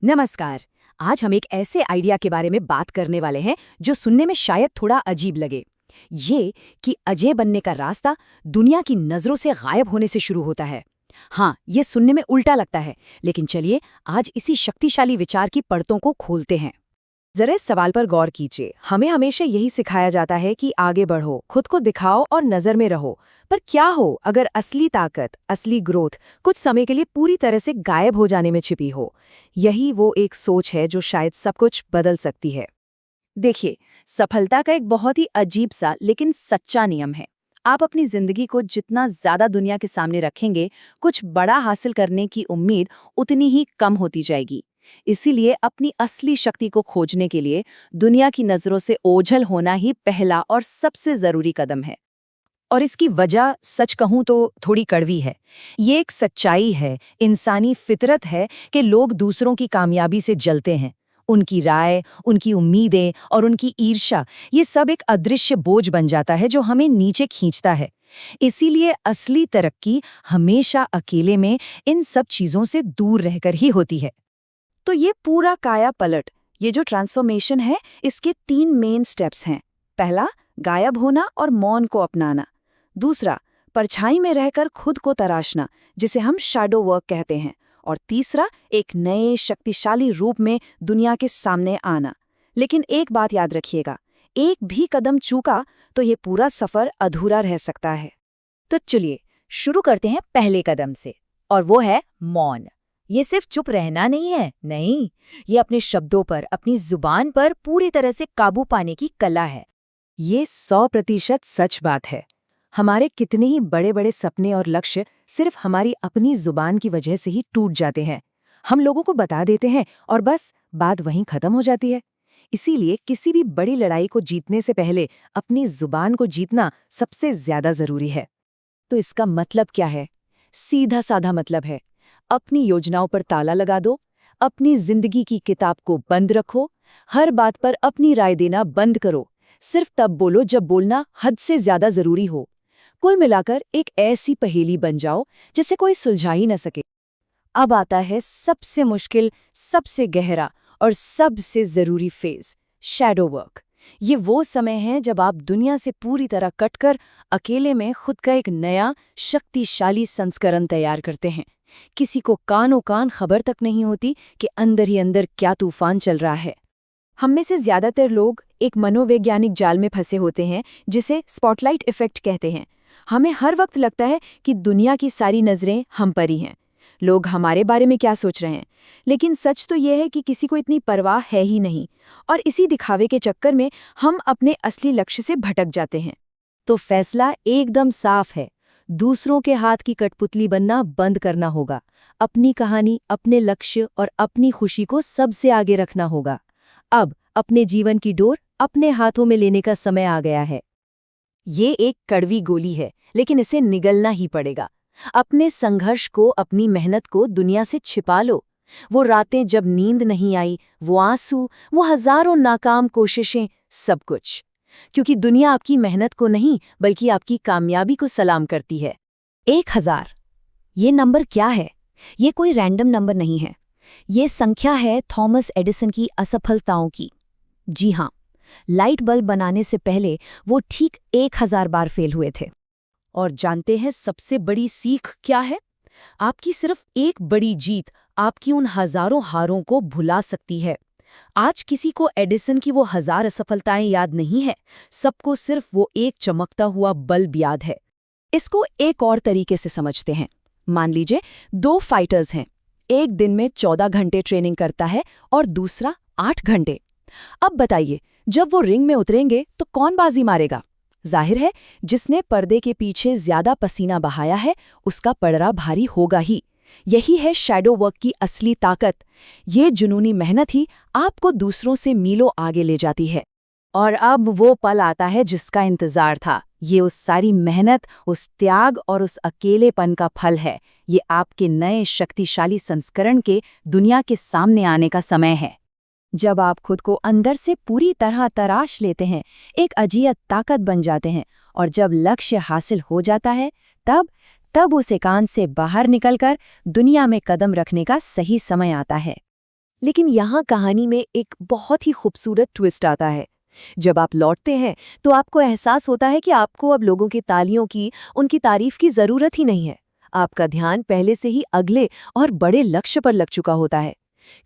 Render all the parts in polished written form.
नमस्कार। आज हम एक ऐसे आइडिया के बारे में बात करने वाले हैं जो सुनने में शायद थोड़ा अजीब लगे। ये कि अजय बनने का रास्ता दुनिया की नज़रों से गायब होने से शुरू होता है। हाँ, ये सुनने में उल्टा लगता है, लेकिन चलिए आज इसी शक्तिशाली विचार की परतों को खोलते हैं। जरा इस सवाल पर गौर कीजिए। हमें हमेशा यही सिखाया जाता है कि आगे बढ़ो, खुद को दिखाओ और नजर में रहो। पर क्या हो अगर असली ताकत, असली ग्रोथ कुछ समय के लिए पूरी तरह से गायब हो जाने में छिपी हो? यही वो एक सोच है जो शायद सब कुछ बदल सकती है। देखिए, सफलता का एक बहुत ही अजीब सा लेकिन सच्चा नियम है। आप अपनी जिंदगी को जितना ज्यादा दुनिया के सामने रखेंगे, कुछ बड़ा हासिल करने की उम्मीद उतनी ही कम होती जाएगी। इसीलिए अपनी असली शक्ति को खोजने के लिए दुनिया की नजरों से ओझल होना ही पहला और सबसे जरूरी कदम है। और इसकी वजह सच कहूं तो थोड़ी कड़वी है। ये एक सच्चाई है, इंसानी फितरत है कि लोग दूसरों की कामयाबी से जलते हैं। उनकी राय, उनकी उम्मीदें और उनकी ईर्ष्या, ये सब एक अदृश्य बोझ बन जाता है जो हमें नीचे खींचता है। इसीलिए असली तरक्की हमेशा अकेले में इन सब चीजों से दूर रहकर ही होती है। तो ये पूरा काया पलट, ये जो ट्रांसफॉर्मेशन है, इसके 3 मेन स्टेप्स हैं। पहला, गायब होना और मौन को अपनाना। दूसरा, परछाई में रहकर खुद को तराशना, जिसे हम शैडो वर्क कहते हैं। और तीसरा, एक नए शक्तिशाली रूप में दुनिया के सामने आना। लेकिन एक बात याद रखिएगा, एक भी कदम चूका तो ये पूरा सफर अधूरा रह सकता है। तो चलिए शुरू करते हैं पहले कदम से, और वो है मौन। ये सिर्फ चुप रहना नहीं है, नहीं, ये अपने शब्दों पर, अपनी जुबान पर पूरी तरह से काबू पाने की कला है। ये 100% सच बात है। हमारे कितने ही बड़े बड़े सपने और लक्ष्य सिर्फ हमारी अपनी जुबान की वजह से ही टूट जाते हैं। हम लोगों को बता देते हैं और बस बात वहीं खत्म हो जाती है। इसीलिए किसी भी बड़ी लड़ाई को जीतने से पहले अपनी जुबान को जीतना सबसे ज्यादा जरूरी है। तो इसका मतलब क्या है? सीधा साधा मतलब है, अपनी योजनाओं पर ताला लगा दो, अपनी जिंदगी की किताब को बंद रखो, हर बात पर अपनी राय देना बंद करो, सिर्फ तब बोलो जब बोलना हद से ज्यादा जरूरी हो। कुल मिलाकर एक ऐसी पहेली बन जाओ जिसे कोई सुलझा ही न सके। अब आता है सबसे मुश्किल, सबसे गहरा और सबसे जरूरी फेज, शैडो वर्क। ये वो समय है जब आप दुनिया से पूरी तरह कटकर अकेले में खुद का एक नया शक्तिशाली संस्करण तैयार करते हैं। किसी को कानों कान खबर तक नहीं होती कि अंदर ही अंदर क्या तूफान चल रहा है। हम में से ज्यादातर लोग एक मनोवैज्ञानिक जाल में फंसे होते हैं जिसे स्पॉटलाइट इफेक्ट कहते हैं। हमें हर वक्त लगता है कि दुनिया की सारी नजरें हम पर ही हैं, लोग हमारे बारे में क्या सोच रहे हैं। लेकिन सच तो यह है कि किसी को इतनी परवाह है ही नहीं, और इसी दिखावे के चक्कर में हम अपने असली लक्ष्य से भटक जाते हैं। तो फैसला एकदम साफ है, दूसरों के हाथ की कठपुतली बनना बंद करना होगा। अपनी कहानी, अपने लक्ष्य और अपनी खुशी को सबसे आगे रखना होगा। अब अपने जीवन की डोर अपने हाथों में लेने का समय आ गया है। ये एक कड़वी गोली है, लेकिन इसे निगलना ही पड़ेगा। अपने संघर्ष को, अपनी मेहनत को दुनिया से छिपा लो। वो रातें जब नींद नहीं आई, वो आंसू, वो हजारों नाकाम कोशिशें, सब कुछ। क्योंकि दुनिया आपकी मेहनत को नहीं बल्कि आपकी कामयाबी को सलाम करती है। 1000, ये नंबर क्या है? ये कोई रैंडम नंबर नहीं है। ये संख्या है थॉमस एडिसन की असफलताओं की। जी हाँ, लाइट बल्ब बनाने से पहले वो ठीक 1000 बार फेल हुए थे। और जानते हैं सबसे बड़ी सीख क्या है? आपकी सिर्फ एक बड़ी जीत आपकी उन हजारों हारों को भुला सकती है। आज किसी को एडिसन की वो 1000 असफलताएं याद नहीं है, सबको सिर्फ वो एक चमकता हुआ बल्ब याद है। इसको एक और तरीके से समझते हैं। मान लीजिए 2 फाइटर्स हैं, एक दिन में 14 घंटे ट्रेनिंग करता है और दूसरा 8 घंटे। अब बताइए, जब वो रिंग में उतरेंगे तो कौन बाजी मारेगा? जाहिर है, जिसने पर्दे के पीछे ज्यादा पसीना बहाया है उसका पड़रा भारी होगा ही। यही है शैडो वर्क की असली ताकत। ये जुनूनी मेहनत ही आपको दूसरों से मीलों आगे ले जाती है। और अब वो पल आता है जिसका इंतजार था। ये उस सारी मेहनत, उस त्याग और उस अकेलेपन का फल है। ये आपके नए शक्तिशाली संस्करण के दुनिया के सामने आने का समय है। जब आप खुद को अंदर से पूरी तरह तराश लेते हैं, एक अजीब ताकत बन जाते हैं, और जब लक्ष्य हासिल हो जाता है तब उस एकांत से बाहर निकलकर दुनिया में कदम रखने का सही समय आता है। लेकिन यहाँ कहानी में एक बहुत ही खूबसूरत ट्विस्ट आता है। जब आप लौटते हैं तो आपको एहसास होता है कि आपको अब लोगों की तालियों की, उनकी तारीफ की जरूरत ही नहीं है। आपका ध्यान पहले से ही अगले और बड़े लक्ष्य पर लग चुका होता है,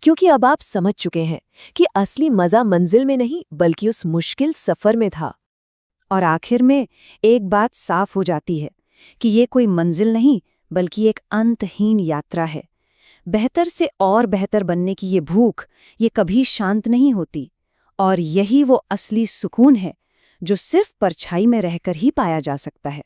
क्योंकि अब आप समझ चुके हैं कि असली मजा मंजिल में नहीं बल्कि उस मुश्किल सफर में था। और आखिर में एक बात साफ हो जाती है कि ये कोई मंजिल नहीं बल्कि एक अंतहीन यात्रा है। बेहतर से और बेहतर बनने की ये भूख, ये कभी शांत नहीं होती। और यही वो असली सुकून है जो सिर्फ परछाई में रहकर ही पाया जा सकता है।